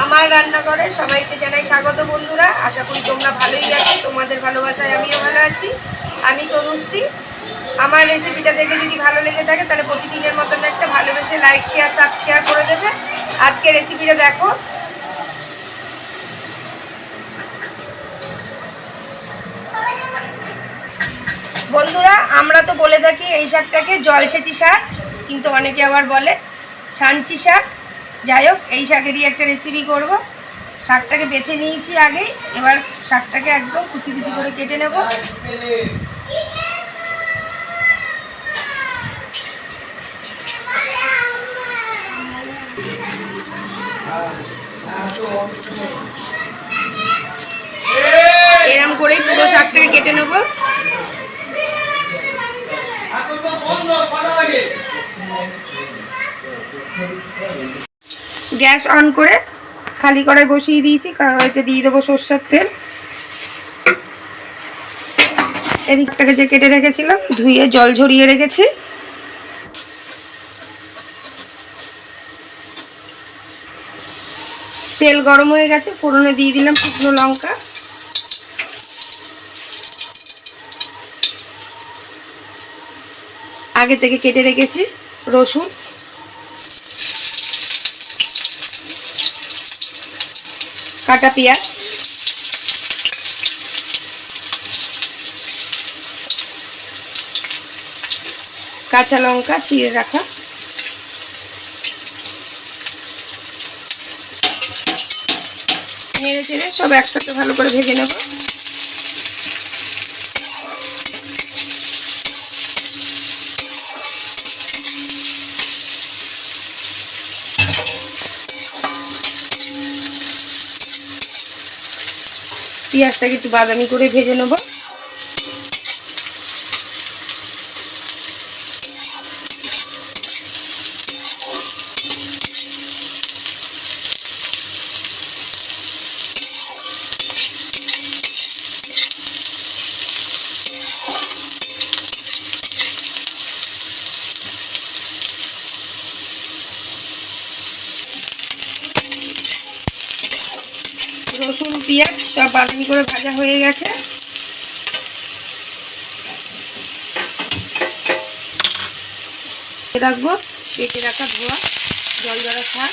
আমার রান্নাঘরে সবাইকে জানাই স্বাগত বন্ধুরা। আশা করি তোমরা ভালোই আছো, তোমাদের ভালোবাসায় আমিও ভালো আছি। আমি তনুশ্রী। আমার রেসিপিটা দেখে যদি ভালো লেগে থাকে তাহলে প্রতিদিনের মতন একটা ভালোবেসে লাইক শেয়ার সাবস্ক্রাইব করে দেবে। আজকে রেসিপিটা দেখো। বন্ধুরা, আমরা তো বলে থাকি এই শাকটাকে জলছেঁচি শাক, কিন্তু অনেকে আবার বলে সাঞ্চি শাক। যাই হোক, এই শাকেরই একটা রেসিপি করব। শাকটাকে বেছে নিয়েছি আগেই, এবার শাকটাকে একদম কুচি কুচি করে কেটে নেব। এরকম করেই পুরো শাকটাকে কেটে নেব। গ্যাস অন করে খালি কড়াই বসিয়ে দিয়েছি, কড়াইতে দিয়ে দেবো সরষের তেল। এদিকটাকে যে কেটে রেখেছিলাম ধুয়ে জল ঝরিয়ে রেখেছি। তেল গরম হয়ে গেছে, ফোড়নে দিয়ে দিলাম শুকনো লঙ্কা, আগে থেকে কেটে রেখেছি রসুন, কাটা পেঁয়াজ, কাঁচা লঙ্কা চিড়ে রাখা, নেড়ে চেড়ে সব একসাথে ভালো করে ভেজে নেব। পেঁয়াজটাকে একটু বাদামি করে ভেজে নেব। রসুন পেঁয়াজ সব বাদামি করে ভাজা হয়ে গেছে। রাখবো কেটে রাখা ধোয়া জল ঝরা শাক।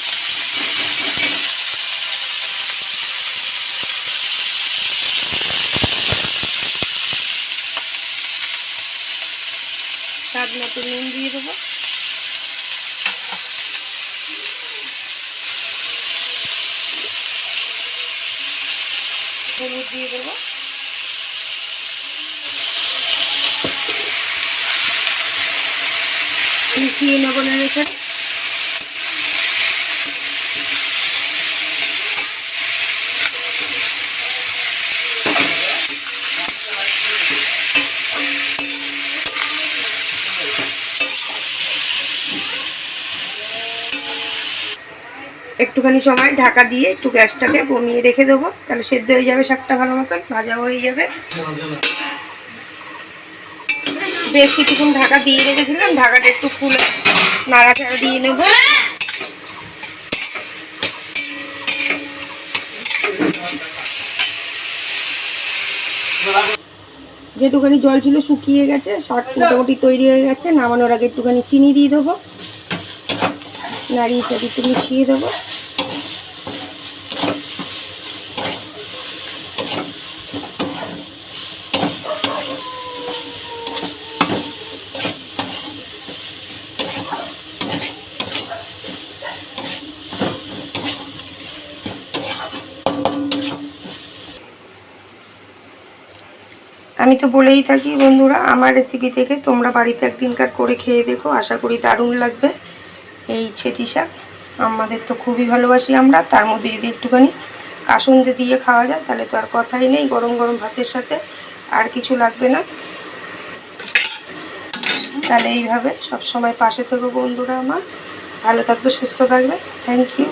স্বাদ মতো নুন দিয়ে দেবো, হলুদ দিয়ে দেবো, মিশিয়ে নেবো নেড়ে চেড়ে। একটুখানি সময় ঢাকা দিয়ে একটু গ্যাসটাকে কমিয়ে রেখে দেবো, তাহলে সেদ্ধ হয়ে যাবে শাকটা ভালো মতন, ভাজাও হয়ে যাবে। বেশ কিছুক্ষণ ঢাকা দিয়ে রেখেছিলাম, ঢাকাটা একটু খুলে নাড়াচাড়া দিয়ে নেব। যেটুখানি জল ছিল শুকিয়ে গেছে, শাক মোটামুটি তৈরি হয়ে গেছে। নামানোর আগে একটুখানি চিনি দিয়ে দেবো, নাড়িয়ে চাড়িয়ে একটু মিশিয়ে দেবো। আমি তো বলেই থাকি বন্ধুরা, আমার রেসিপি থেকে তোমরা বাড়িতে একদিনকার করে খেয়ে দেখো, আশা করি দারুণ লাগবে। এই ছেঁচি শাক আমাদের তো খুবই ভালোবাসি আমরা, তার মধ্যে যদি একটুখানি কাসুন্দি দিয়ে খাওয়া যায় তাহলে তো আর কথাই নেই। গরম গরম ভাতের সাথে আর কিছু লাগবে না। তাহলে এইভাবে সব সময় পাশে থেকো বন্ধুরা আমার, ভালো থাকবে সুস্থ থাকবে। Thank you.